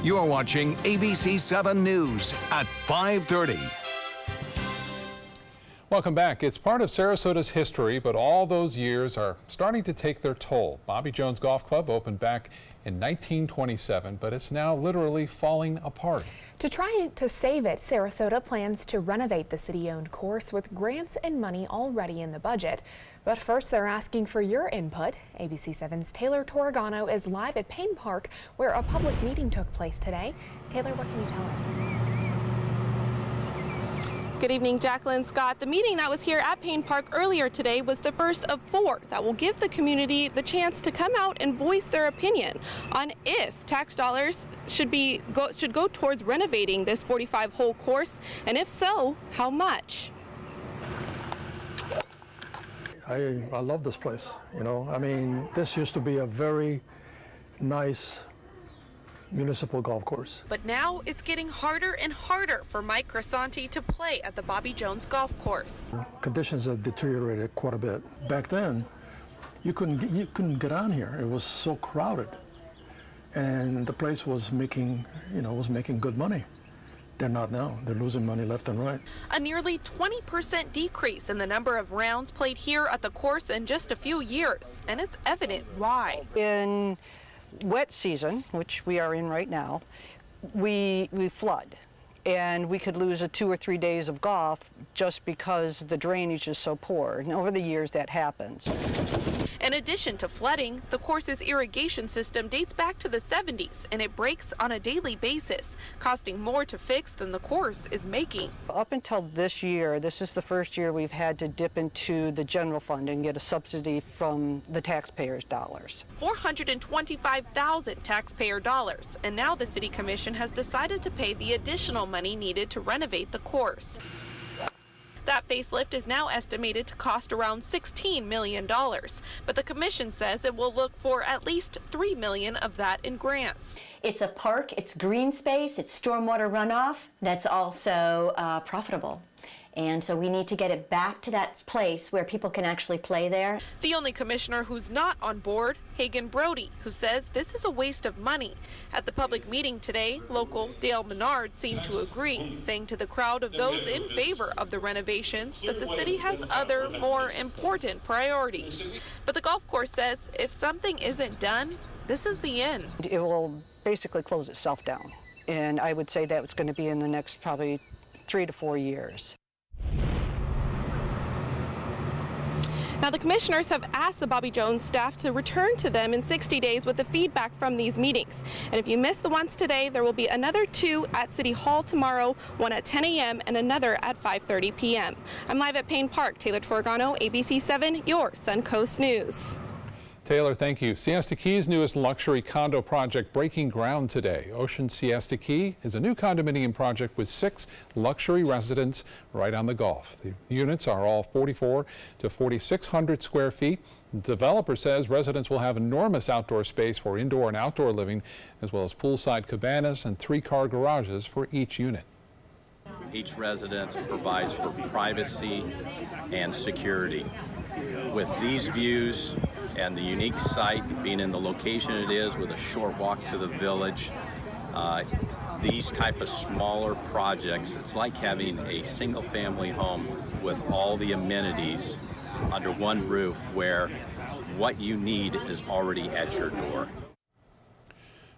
You're watching ABC 7 News at 5:30. Welcome back. It's part of Sarasota's history, but all those years are starting to take their toll. Bobby Jones Golf Club opened back in 1927, but it's now literally falling apart. To try to save it, Sarasota plans to renovate the city-owned course with grants and money already in the budget. But first, they're asking for your input. ABC 7's Taylor Torregano is live at Payne Park, where a public meeting took place today. Taylor, what can you tell us? Good evening, Jacqueline, Scott. The meeting that was here at Payne Park earlier today was the first of 4 that will give the community the chance to come out and voice their opinion on if tax dollars should go towards renovating this 45-hole course, and if so, how much. I love this place, you know. I mean, this used to be a very nice municipal golf course. But now it's getting harder and harder for Mike Crisanti to play at the Bobby Jones Golf Course. Conditions have deteriorated quite a bit. Back then, you couldn't get on here. It was so crowded, and the place was making good money. They're not now. They're losing money left and right. A nearly 20% decrease in the number of rounds played here at the course in just a few years, and it's evident why. In wet season, which we are in right now, we flood, and we could lose 2 or 3 days of golf just because the drainage is so poor, and over the years that happens. In addition to flooding, the course's irrigation system dates back to the 70s, and it breaks on a daily basis, costing more to fix than the course is making. Up until this year, this is the first year we've had to dip into the general fund and get a subsidy from the taxpayers' dollars. $425,000 taxpayer dollars, and now the City Commission has decided to pay the additional money needed to renovate the course. That facelift is now estimated to cost around $16 million, but the commission says it will look for at least $3 million of that in grants. It's a park, it's green space, it's stormwater runoff that's also profitable. And so we need to get it back to that place where people can actually play there. The only commissioner who's not on board, Hagan Brody, who says this is a waste of money. At the public meeting today, local Dale Menard seemed to agree, saying to the crowd of those in favor of the renovations that the city has other, more important priorities. But the golf course says if something isn't done, this is the end. It will basically close itself down, and I would say that it's going to be in the next probably 3 to 4 years. Now, the commissioners have asked the Bobby Jones staff to return to them in 60 days with the feedback from these meetings. And if you missed the ones today, there will be another 2 at City Hall tomorrow, 1 at 10 a.m. and another at 5:30 p.m. I'm live at Payne Park. Taylor Torregano, ABC 7, your Suncoast News. Taylor, thank you. Siesta Key's newest luxury condo project breaking ground today. Ocean Siesta Key is a new condominium project with 6 luxury residents right on the Gulf. The units are all 4,400 to 4,600 square feet. The developer says residents will have enormous outdoor space for indoor and outdoor living, as well as poolside cabanas and 3-car garages for each unit. Each residence provides for privacy and security. With these views and the unique site being in the location it is with a short walk to the village, these type of smaller projects, it's like having a single family home with all the amenities under one roof where what you need is already at your door.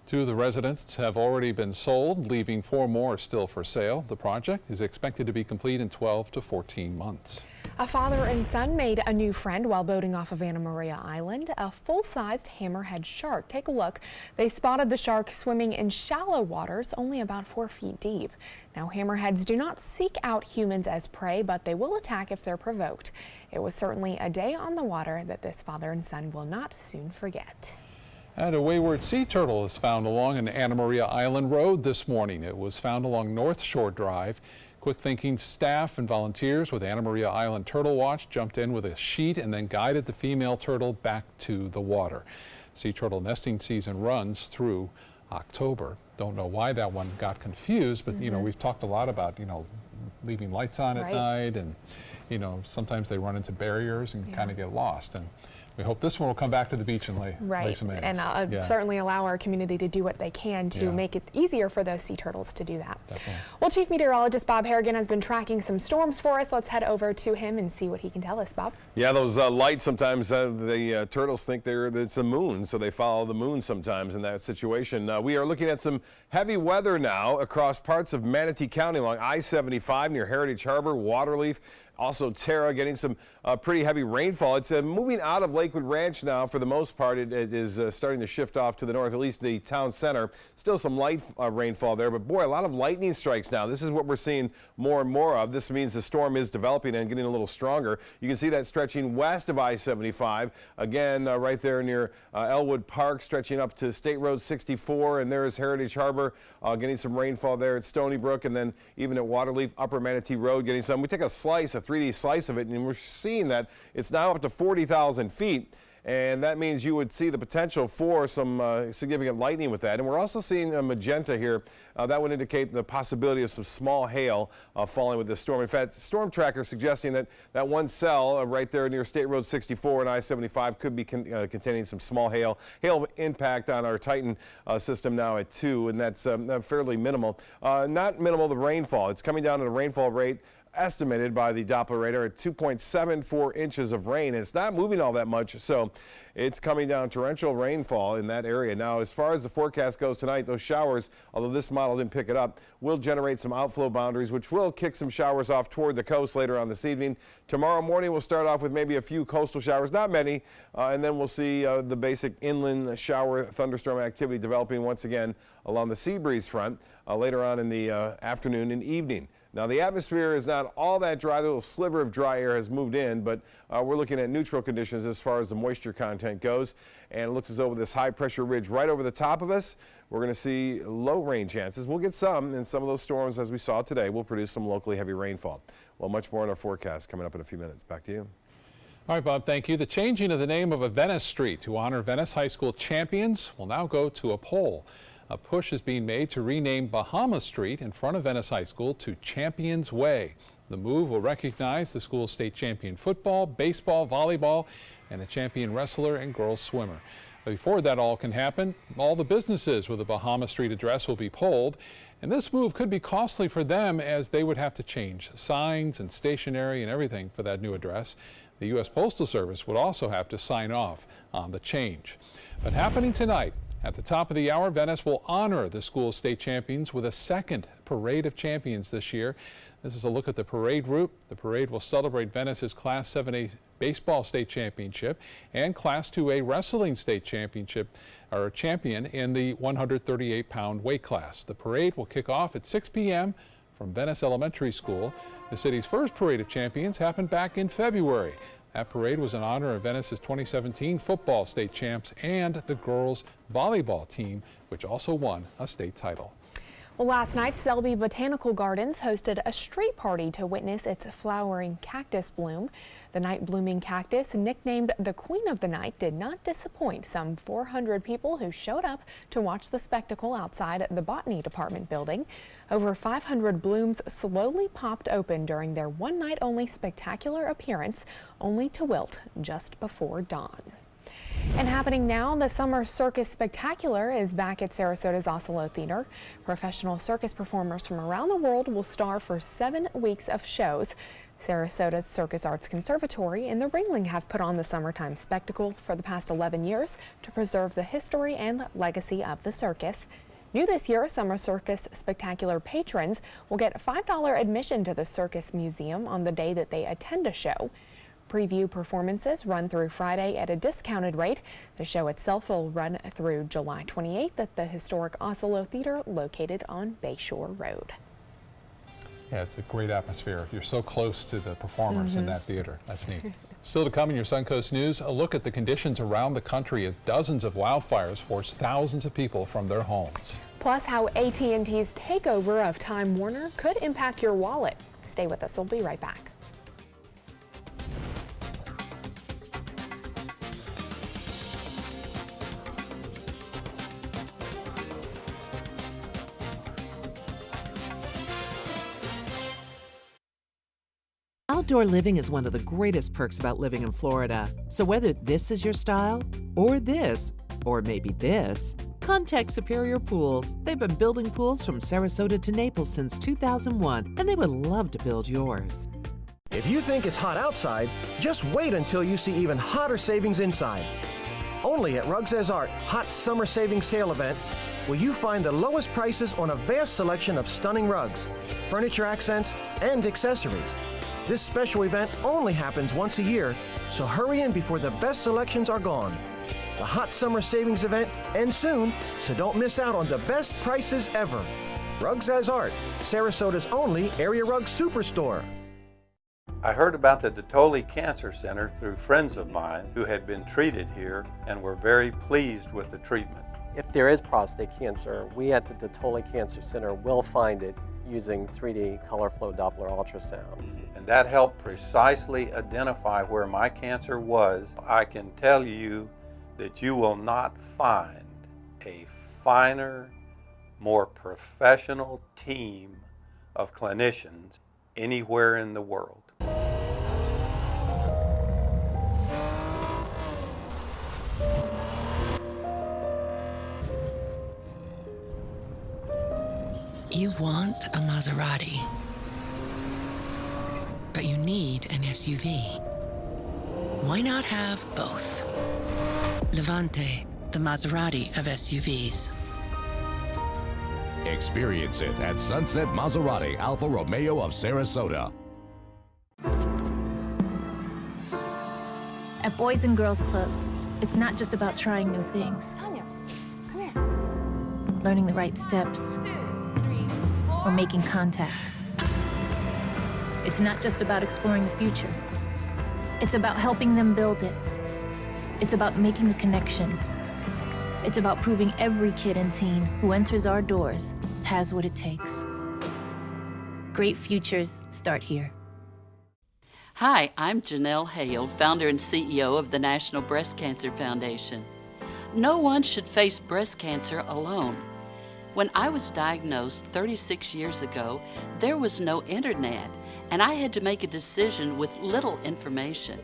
2 of the residences have already been sold, leaving 4 more still for sale. The project is expected to be complete in 12 to 14 months. A father and son made a new friend while boating off of Anna Maria Island, a full-sized hammerhead shark. Take a look. They spotted the shark swimming in shallow waters, only about 4 feet deep. Now, hammerheads do not seek out humans as prey, but they will attack if they're provoked. It was certainly a day on the water that this father and son will not soon forget. And a wayward sea turtle is found along an Anna Maria Island road this morning. It was found along North Shore Drive. Quick thinking staff and volunteers with Anna Maria Island Turtle Watch jumped in with a sheet and then guided the female turtle back to the water. Sea turtle nesting season runs through October. Don't know why that one got confused, but you know, we've talked a lot about, you know, leaving lights on at night, and you know, sometimes they run into barriers and kind of get lost. And We hope this one will come back to the beach and lay some eggs. And certainly allow our community to do what they can to make it easier for those sea turtles to do that. Definitely. Well, Chief Meteorologist Bob Harrigan has been tracking some storms for us. Let's head over to him and see what he can tell us, Bob. Yeah, those lights, sometimes the turtles think it's a moon, so they follow the moon sometimes in that situation. We are looking at some heavy weather now across parts of Manatee County along I-75 near Heritage Harbor, Waterleaf. Also, Terra getting some pretty heavy rainfall. It's moving out of Lakewood Ranch now for the most part. It is starting to shift off to the north, at least the town center. Still some light rainfall there, but boy, a lot of lightning strikes now. This is what we're seeing more and more of. This means the storm is developing and getting a little stronger. You can see that stretching west of I-75. Again, right there near Elwood Park, stretching up to State Road 64, and there is Heritage Harbor getting some rainfall there at Stony Brook, and then even at Waterleaf, Upper Manatee Road getting some. We take a 3D slice of it, and we're seeing that it's now up to 40,000 feet. And that means you would see the potential for some significant lightning with that. And we're also seeing a magenta here. That would indicate the possibility of some small hail falling with this storm. In fact, Storm Tracker suggesting that that one cell right there near State Road 64 and I-75 could be containing some small hail. Hail impact on our Titan system now at 2, and that's fairly minimal. Not minimal, the rainfall. It's coming down at a rainfall rate estimated by the Doppler radar at 2.74 inches of rain. It's not moving all that much, so it's coming down torrential rainfall in that area. Now, as far as the forecast goes tonight, those showers, although this model didn't pick it up, will generate some outflow boundaries, which will kick some showers off toward the coast later on this evening. Tomorrow morning, we'll start off with maybe a few coastal showers, not many, and then we'll see the basic inland shower thunderstorm activity developing once again along the sea breeze front later on in the afternoon and evening. Now, the atmosphere is not all that dry. A little sliver of dry air has moved in, but we're looking at neutral conditions as far as the moisture content goes. And it looks as though with this high pressure ridge right over the top of us, we're going to see low rain chances. We'll get some, and some of those storms, as we saw today, will produce some locally heavy rainfall. Well, much more in our forecast coming up in a few minutes. Back to you. All right, Bob, thank you. The changing of the name of a Venice street to honor Venice High School champions will now go to a poll. A push is being made to rename Bahama Street in front of Venice High School to Champions Way. The move will recognize the school's state champion football, baseball, volleyball, and a champion wrestler and girls swimmer. But before that all can happen, all the businesses with a Bahama Street address will be polled. And this move could be costly for them, as they would have to change signs and stationery and everything for that new address. The U.S. Postal Service would also have to sign off on the change. But happening tonight, at the top of the hour, Venice will honor the school's state champions with a second Parade of Champions this year. This is a look at the parade route. The parade will celebrate Venice's Class 7A baseball state championship and Class 2A wrestling state championship, or champion in the 138-pound weight class. The parade will kick off at 6 p.m. from Venice Elementary School. The city's first Parade of Champions happened back in February. That parade was in honor of Venice's 2017 football state champs and the girls volleyball team, which also won a state title. Well, last night, Selby Botanical Gardens hosted a street party to witness its flowering cactus bloom. The night-blooming cactus, nicknamed the Queen of the Night, did not disappoint some 400 people who showed up to watch the spectacle outside the Botany Department building. Over 500 blooms slowly popped open during their one-night-only spectacular appearance, only to wilt just before dawn. And happening now, the Summer Circus Spectacular is back at Sarasota's Osceola Theater. Professional circus performers from around the world will star for 7 weeks of shows. Sarasota's Circus Arts Conservatory and the Ringling have put on the summertime spectacle for the past 11 years to preserve the history and legacy of the circus. New this year, Summer Circus Spectacular patrons will get $5 admission to the Circus Museum on the day that they attend a show. Preview performances run through Friday at a discounted rate. The show itself will run through July 28th at the historic Osceola Theater located on Bayshore Road. Yeah, it's a great atmosphere. You're so close to the performers in that theater. That's neat. Still to come in your Suncoast News, a look at the conditions around the country as dozens of wildfires force thousands of people from their homes. Plus, how AT&T's takeover of Time Warner could impact your wallet. Stay with us. We'll be right back. Outdoor living is one of the greatest perks about living in Florida. So whether this is your style, or this, or maybe this, contact Superior Pools. They've been building pools from Sarasota to Naples since 2001, and they would love to build yours. If you think it's hot outside, just wait until you see even hotter savings inside. Only at Rugs As Art Hot Summer Savings Sale event will you find the lowest prices on a vast selection of stunning rugs, furniture accents, and accessories. This special event only happens once a year, so hurry in before the best selections are gone. The Hot Summer Savings event ends soon, so don't miss out on the best prices ever. Rugs As Art, Sarasota's only area rug superstore. I heard about the Dotole Cancer Center through friends of mine who had been treated here and were very pleased with the treatment. If there is prostate cancer, we at the Dotole Cancer Center will find it using 3D color flow Doppler ultrasound. And that helped precisely identify where my cancer was. I can tell you that you will not find a finer, more professional team of clinicians anywhere in the world. You want a Maserati, but you need an SUV. Why not have both? Levante, the Maserati of SUVs. Experience it at Sunset Maserati Alfa Romeo of Sarasota. At Boys and Girls Clubs, it's not just about trying new things. Tanya, come here. Learning the right steps. 2, 3, 4. Or making contact. It's not just about exploring the future. It's about helping them build it. It's about making a connection. It's about proving every kid and teen who enters our doors has what it takes. Great futures start here. Hi, I'm Janelle Hale, founder and CEO of the National Breast Cancer Foundation. No one should face breast cancer alone. When I was diagnosed 36 years ago, there was no internet, and I had to make a decision with little information.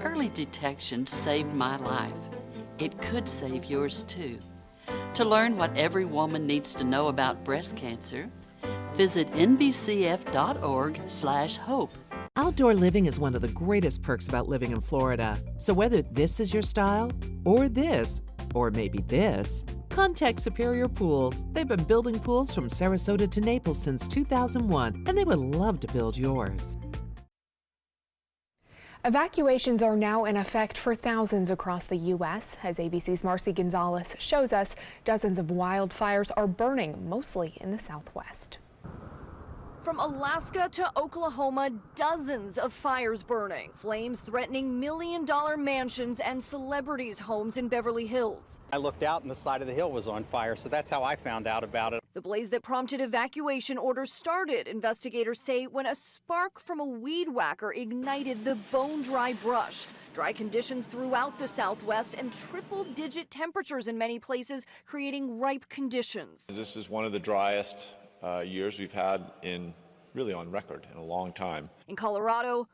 Early detection saved my life. It could save yours too. To learn what every woman needs to know about breast cancer, visit nbcf.org/hope. Outdoor living is one of the greatest perks about living in Florida. So whether this is your style, or this, or maybe this, contact Superior Pools. They've been building pools from Sarasota to Naples since 2001, and they would love to build yours. Evacuations are now in effect for thousands across the U.S. As ABC's Marcy Gonzalez shows us, dozens of wildfires are burning, mostly in the Southwest. From Alaska to Oklahoma, dozens of fires burning. Flames threatening million-dollar mansions and celebrities' homes in Beverly Hills. I looked out and the side of the hill was on fire, so that's how I found out about it. The blaze that prompted evacuation orders started, investigators say, when a spark from a weed whacker ignited the bone-dry brush. Dry conditions throughout the Southwest and triple-digit temperatures in many places, creating ripe conditions. This is one of the driest years we've had really on record in a long time. In Colorado,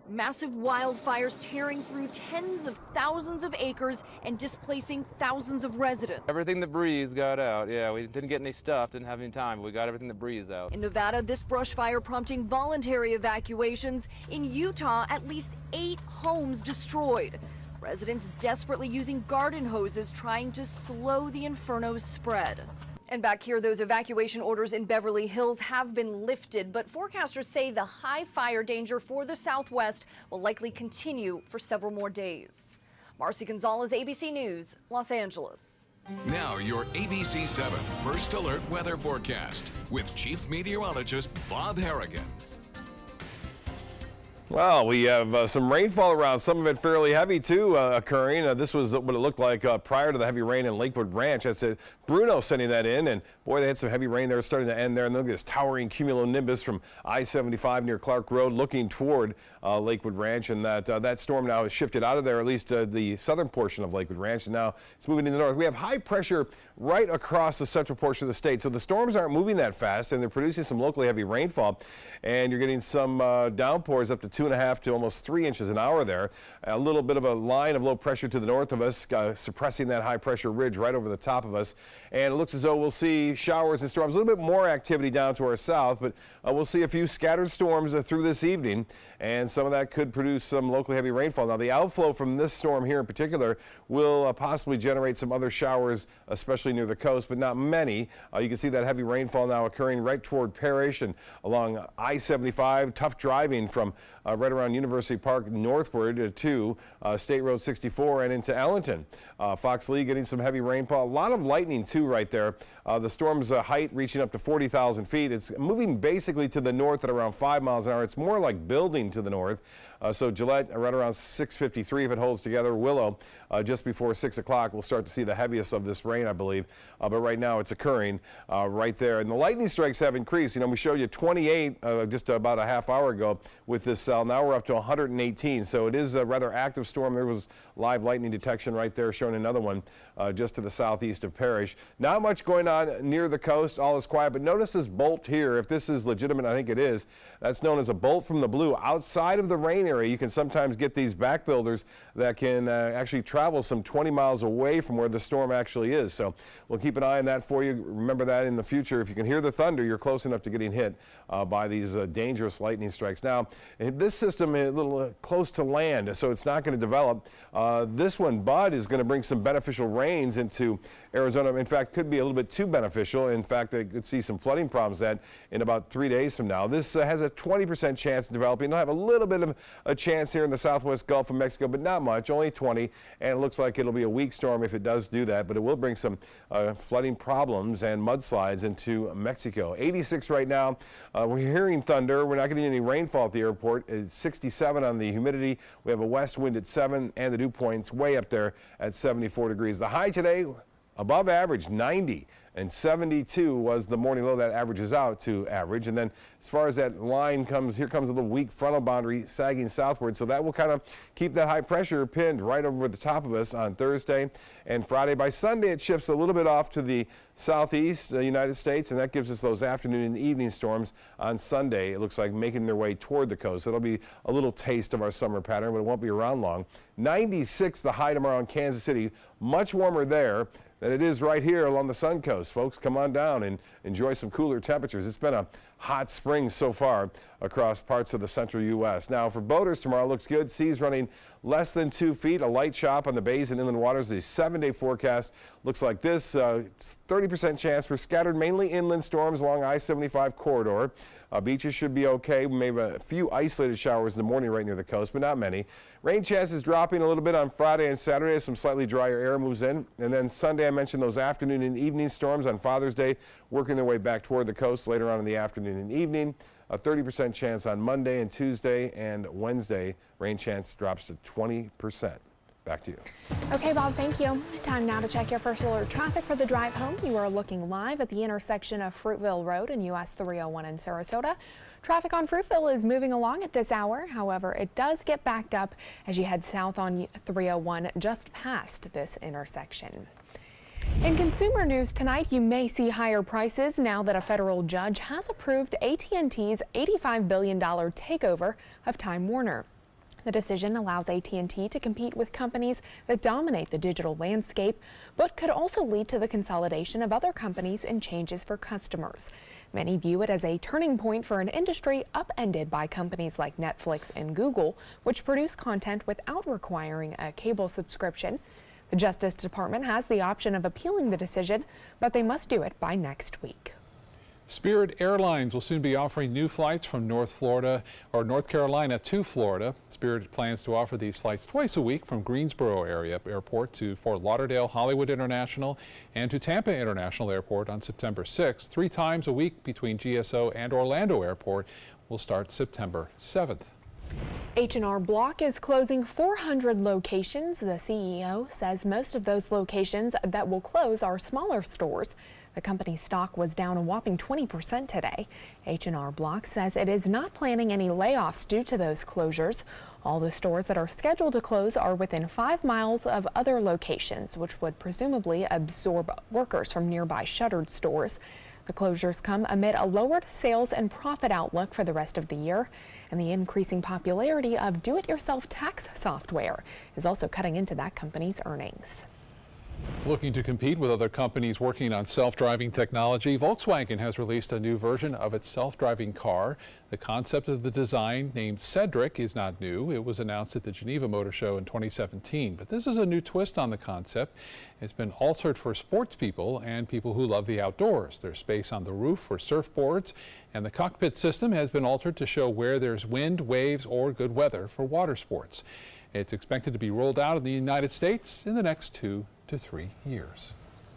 massive wildfires tearing through tens of thousands of acres and displacing thousands of residents. Everything that breezed got out. Yeah, we didn't get any stuff, didn't have any time, but we got everything that breezed out. In Nevada, this brush fire prompting voluntary evacuations. In Utah, at least 8 homes destroyed. Residents desperately using garden hoses trying to slow the inferno's spread. And back here, those evacuation orders in Beverly Hills have been lifted, but forecasters say the high fire danger for the Southwest will likely continue for several more days. Marcy Gonzalez, ABC News, Los Angeles. Now your ABC 7 First Alert weather forecast with Chief Meteorologist Bob Harrigan. Well, we have some rainfall around, some of it fairly heavy too occurring. This was what it looked like prior to the heavy rain in Lakewood Ranch. That's Bruno sending that in, and boy, they had some heavy rain there starting to end there, and look at this towering cumulonimbus from I-75 near Clark Road looking toward Lakewood Ranch, and that storm now has shifted out of there, at least the southern portion of Lakewood Ranch, and now it's moving in the north. We have high pressure right across the central portion of the state, so the storms aren't moving that fast, and they're producing some locally heavy rainfall, and you're getting some downpours up to 2.5 to almost 3 inches an hour there. A little bit of a line of low pressure to the north of us, suppressing that high pressure ridge right over the top of us, and it looks as though we'll see showers and storms, a little bit more activity down to our south, but we'll see a few scattered storms through this evening, and some of that could produce some locally heavy rainfall. Now, the outflow from this storm here in particular will possibly generate some other showers, especially near the coast, but not many. You can see that heavy rainfall now occurring right toward Parrish and along I-75. Tough driving from right around University Park northward to State Road 64 and into Ellington. Fox Lee getting some heavy rainfall. A lot of lightning, too, right there. The storm's height reaching up to 40,000 feet. It's moving basically to the north at around 5 miles an hour. It's more like building to the north. So Gillette right around 6:53 if it holds together. Willow just before 6 o'clock. We'll start to see the heaviest of this rain, I believe. But right now it's occurring right there. And the lightning strikes have increased. You know, we showed you 28 just about a half hour ago with this cell. Now we're up to 118. So it is a rather active storm. There was live lightning detection right there, showing another one just to the southeast of Parrish. Not much going on near the coast. All is quiet. But notice this bolt here. If this is legitimate, I think it is. That's known as a bolt from the blue. Outside of the rain area, you can sometimes get these back builders that can actually travel some 20 miles away from where the storm actually is. So we'll keep an eye on that for you. Remember that in the future. If you can hear the thunder, you're close enough to getting hit by these dangerous lightning strikes. Now, this system is a little close to land, so it's not going to develop. This one, Bud, is going to bring some beneficial rains into Arizona. In fact, could be a little bit too beneficial. In fact, they could see some flooding problems that in about 3 days from now. This has a 20% chance of developing. They'll have a little bit of a chance here in the southwest Gulf of Mexico, but not much, only 20, and it looks like it'll be a weak storm if it does do that, but it will bring some flooding problems and mudslides into Mexico. 86 right now. We're hearing thunder. We're not getting any rainfall at the airport. It's 67 on the humidity. We have a west wind at 7, and the dew point's way up there at 74 degrees. The high today, above average, 90, and 72 was the morning low. That averages out to average. And then as far as that line comes, here comes a little weak frontal boundary sagging southward. So that will kind of keep that high pressure pinned right over the top of us on Thursday and Friday. By Sunday, it shifts a little bit off to the southeast United States, and that gives us those afternoon and evening storms on Sunday. It looks like making their way toward the coast. So it'll be a little taste of our summer pattern, but it won't be around long. 96 the high tomorrow in Kansas City. Much warmer there than it is right here along the Sun Coast. Folks, come on down and enjoy some cooler temperatures. It's been a hot spring so far across parts of the central U.S. Now, for boaters, tomorrow looks good. Seas running less than 2 feet. A light chop on the bays and inland waters. The 7-day forecast looks like this. 30% chance for scattered, mainly inland storms along I-75 corridor. Beaches should be okay. We may have a few isolated showers in the morning right near the coast, but not many. Rain chances dropping a little bit on Friday and Saturday as some slightly drier air moves in. And then Sunday, I mentioned those afternoon and evening storms on Father's Day, working their way back toward the coast later on in the afternoon and evening. A 30% chance on Monday and Tuesday, and Wednesday, rain chance drops to 20%. Back to you. Okay, Bob, thank you. Time now to check your first alert traffic for the drive home. You are looking live at the intersection of Fruitville Road and US 301 in Sarasota. Traffic on Fruitville is moving along at this hour. However, it does get backed up as you head south on 301 just past this intersection. In consumer news tonight, you may see higher prices now that a federal judge has approved AT&T's $85 billion takeover of Time Warner. The decision allows AT&T to compete with companies that dominate the digital landscape, but could also lead to the consolidation of other companies and changes for customers. Many view it as a turning point for an industry upended by companies like Netflix and Google, which produce content without requiring a cable subscription. The Justice Department has the option of appealing the decision, but they must do it by next week. Spirit Airlines will soon be offering new flights from North Carolina to Florida. Spirit plans to offer these flights twice a week from Greensboro area airport to Fort Lauderdale Hollywood International and to Tampa International Airport on September 6th. 3 times a week between GSO and Orlando Airport will start September 7th. H&R Block is closing 400 locations. The CEO says most of those locations that will close are smaller stores. The company's stock was down a whopping 20% today. H&R Block says it is not planning any layoffs due to those closures. All the stores that are scheduled to close are within 5 miles of other locations, which would presumably absorb workers from nearby shuttered stores. The closures come amid a lowered sales and profit outlook for the rest of the year, and the increasing popularity of do-it-yourself tax software is also cutting into that company's earnings. Looking to compete with other companies working on self-driving technology, Volkswagen has released a new version of its self-driving car. The concept of the design, named Cedric, is not new. It was announced at the Geneva Motor Show in 2017. But this is a new twist on the concept. It's been altered for sports people and people who love the outdoors. There's space on the roof for surfboards, and the cockpit system has been altered to show where there's wind, waves, or good weather for water sports. It's expected to be rolled out in the United States in the next 2 to 3 years.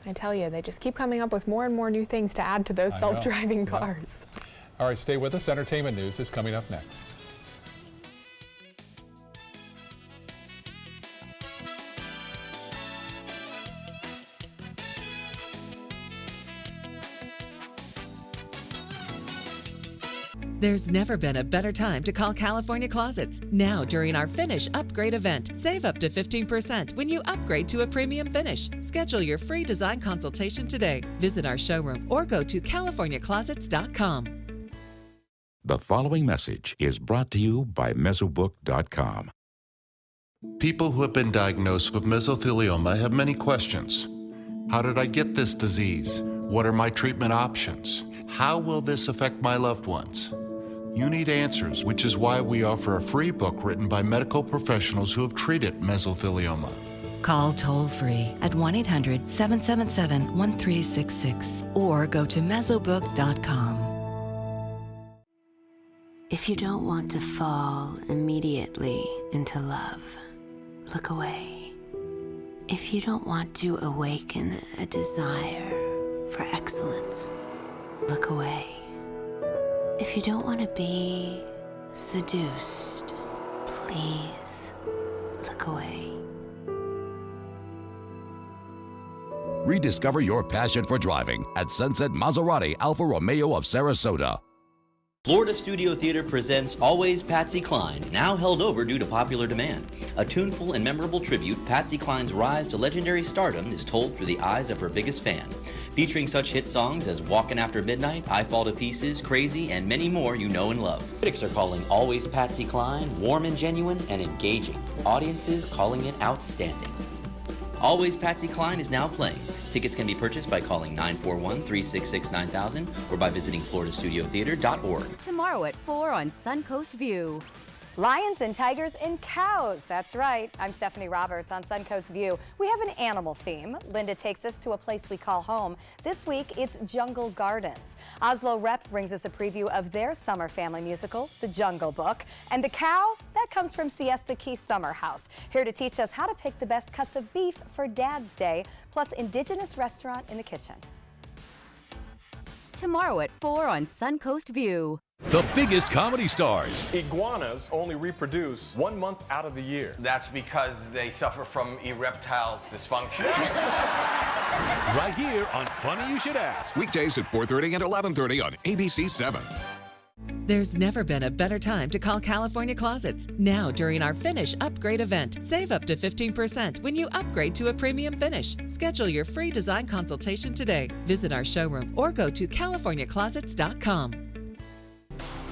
I tell you, they just keep coming up with more and more new things to add to those self-driving cars. All right, stay with us. Entertainment news is coming up next. There's never been a better time to call California Closets. Now, during our Finish Upgrade event, save up to 15% when you upgrade to a premium finish. Schedule your free design consultation today. Visit our showroom or go to CaliforniaClosets.com. The following message is brought to you by Mesobook.com. People who have been diagnosed with mesothelioma have many questions. How did I get this disease? What are my treatment options? How will this affect my loved ones? You need answers, which is why we offer a free book written by medical professionals who have treated mesothelioma. Call toll-free at 1-800-777-1366 or go to Mesobook.com. If you don't want to fall immediately into love, look away. If you don't want to awaken a desire for excellence, look away. If you don't want to be seduced, please look away. Rediscover your passion for driving at Sunset Maserati Alfa Romeo of Sarasota. Florida Studio Theater presents Always Patsy Cline, now held over due to popular demand. A tuneful and memorable tribute, Patsy Cline's rise to legendary stardom is told through the eyes of her biggest fan. Featuring such hit songs as Walkin' After Midnight, I Fall to Pieces, Crazy, and many more you know and love. Critics are calling Always Patsy Cline warm and genuine and engaging. Audiences calling it outstanding. Always Patsy Cline is now playing. Tickets can be purchased by calling 941-366-9000 or by visiting floridastudiotheater.org. Tomorrow at 4 on Suncoast View. Lions and tigers and cows. That's right. I'm Stephanie Roberts on Suncoast View. We have an animal theme. Linda takes us to a place we call home. This week, it's Jungle Gardens. Oslo Rep brings us a preview of their summer family musical, The Jungle Book. And the cow, that comes from Siesta Key Summer House. Here to teach us how to pick the best cuts of beef for Dad's Day, plus Indigenous restaurant in the kitchen. Tomorrow at 4 on Suncoast View. The biggest comedy stars. Iguanas only reproduce 1 month out of the year. That's because they suffer from erectile dysfunction. Right here on Funny You Should Ask. Weekdays at 4:30 and 11:30 on ABC 7. There's never been a better time to call California Closets. Now, during our Finish Upgrade event, save up to 15% when you upgrade to a premium finish. Schedule your free design consultation today. Visit our showroom or go to CaliforniaClosets.com.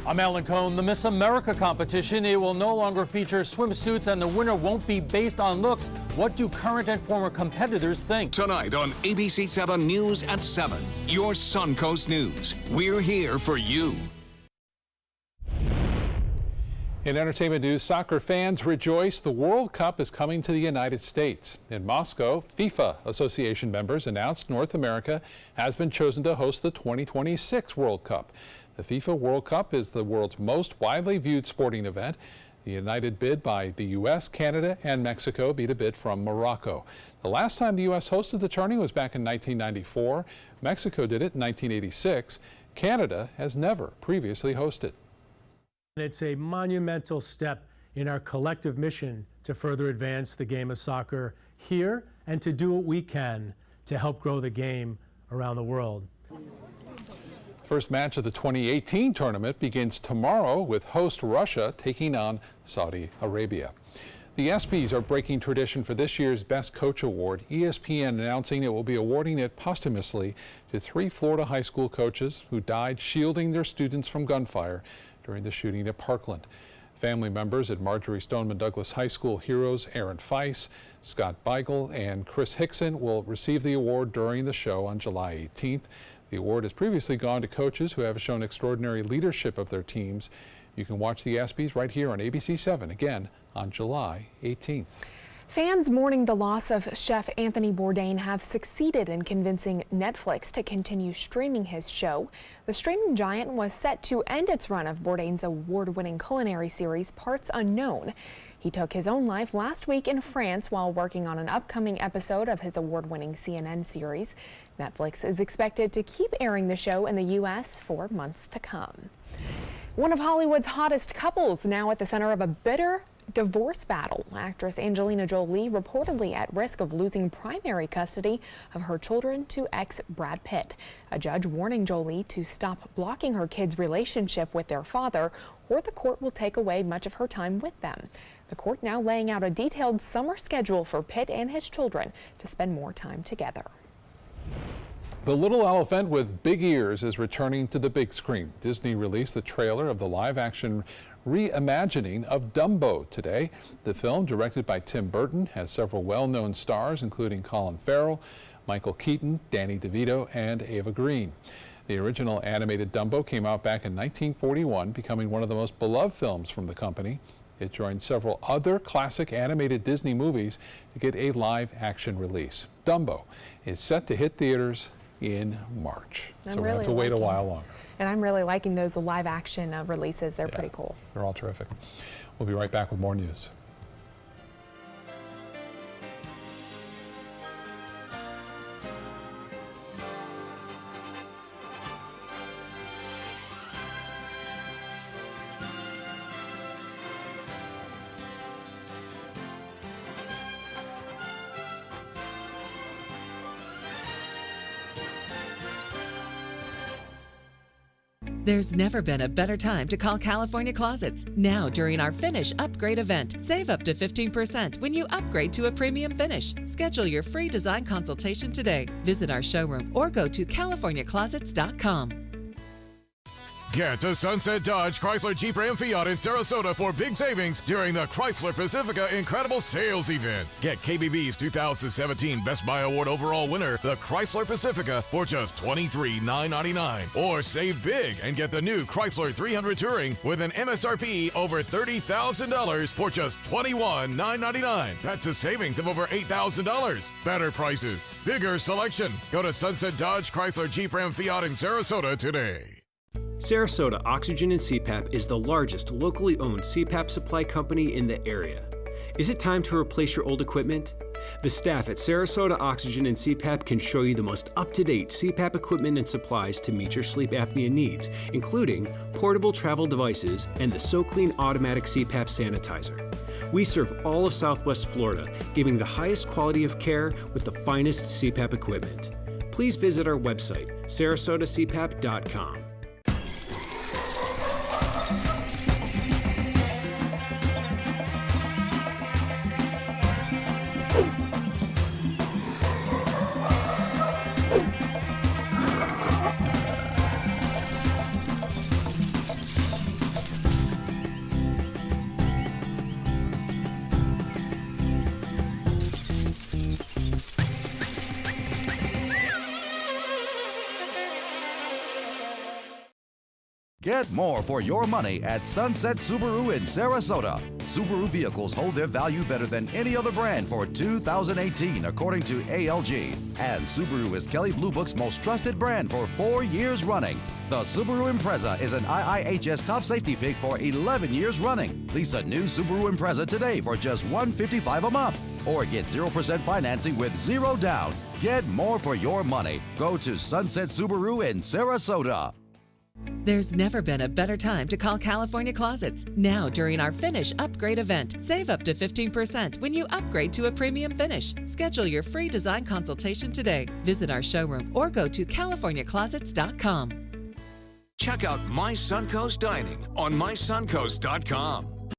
I'm Alan Cohn. The Miss America competition, it will no longer feature swimsuits and the winner won't be based on looks. What do current and former competitors think? Tonight on ABC 7 News at 7, your Suncoast News. We're here for you. In entertainment news, soccer fans rejoice. The World Cup is coming to the United States. In Moscow, FIFA Association members announced North America has been chosen to host the 2026 World Cup. The FIFA World Cup is the world's most widely viewed sporting event. The united bid by the U.S., Canada, and Mexico beat a bid from Morocco. The last time the U.S. hosted the tourney was back in 1994. Mexico did it in 1986. Canada has never previously hosted. It's a monumental step in our collective mission to further advance the game of soccer here and to do what we can to help grow the game around the world. First match of the 2018 tournament begins tomorrow with host Russia taking on Saudi Arabia. The ESPYs are breaking tradition for this year's Best Coach Award. ESPN announcing it will be awarding it posthumously to 3 Florida high school coaches who died shielding their students from gunfire during the shooting at Parkland. Family members at Marjorie Stoneman Douglas High School heroes Aaron Feis, Scott Beigel, and Chris Hickson will receive the award during the show on July 18th. The award has previously gone to coaches who have shown extraordinary leadership of their teams. You can watch the ESPYs right here on ABC7 again on July 18th. Fans mourning the loss of chef Anthony Bourdain have succeeded in convincing Netflix to continue streaming his show. The streaming giant was set to end its run of Bourdain's award-winning culinary series, Parts Unknown. He took his own life last week in France while working on an upcoming episode of his award-winning CNN series. Netflix is expected to keep airing the show in the U.S. for months to come. One of Hollywood's hottest couples now at the center of a bitter divorce battle. Actress Angelina Jolie reportedly at risk of losing primary custody of her children to ex Brad Pitt. A judge warning Jolie to stop blocking her kids' relationship with their father, or the court will take away much of her time with them. The court now laying out a detailed summer schedule for Pitt and his children to spend more time together. The little elephant with big ears is returning to the big screen. Disney released the trailer of the live-action reimagining of Dumbo today. The film, directed by Tim Burton, has several well-known stars, including Colin Farrell, Michael Keaton, Danny DeVito, and Ava Green. The original animated Dumbo came out back in 1941, becoming one of the most beloved films from the company. It joined several other classic animated Disney movies to get a live-action release. Dumbo is set to hit theaters in March, so we'll have to wait a while longer. And I'm really liking those live-action releases. They're pretty cool. They're all terrific. We'll be right back with more news. There's never been a better time to call California Closets. Now, during our Finish Upgrade event, save up to 15% when you upgrade to a premium finish. Schedule your free design consultation today. Visit our showroom or go to CaliforniaClosets.com. Get to Sunset Dodge Chrysler Jeep Ram Fiat in Sarasota for big savings during the Chrysler Pacifica Incredible Sales Event. Get KBB's 2017 Best Buy Award overall winner, the Chrysler Pacifica, for just $23,999. Or save big and get the new Chrysler 300 Touring with an MSRP over $30,000 for just $21,999. That's a savings of over $8,000. Better prices, bigger selection. Go to Sunset Dodge Chrysler Jeep Ram Fiat in Sarasota today. Sarasota Oxygen and CPAP is the largest locally owned CPAP supply company in the area. Is it time to replace your old equipment? The staff at Sarasota Oxygen and CPAP can show you the most up-to-date CPAP equipment and supplies to meet your sleep apnea needs, including portable travel devices and the SoClean automatic CPAP sanitizer. We serve all of Southwest Florida, giving the highest quality of care with the finest CPAP equipment. Please visit our website, sarasotacpap.com. Get more for your money at Sunset Subaru in Sarasota. Subaru vehicles hold their value better than any other brand for 2018, according to ALG. And Subaru is Kelley Blue Book's most trusted brand for 4 years running. The Subaru Impreza is an IIHS top safety pick for 11 years running. Lease a new Subaru Impreza today for just $155 a month. Or get 0% financing with zero down. Get more for your money. Go to Sunset Subaru in Sarasota. There's never been a better time to call California Closets. Now, during our Finish Upgrade event, save up to 15% when you upgrade to a premium finish. Schedule your free design consultation today. Visit our showroom or go to CaliforniaClosets.com. Check out My Suncoast Dining on MySuncoast.com.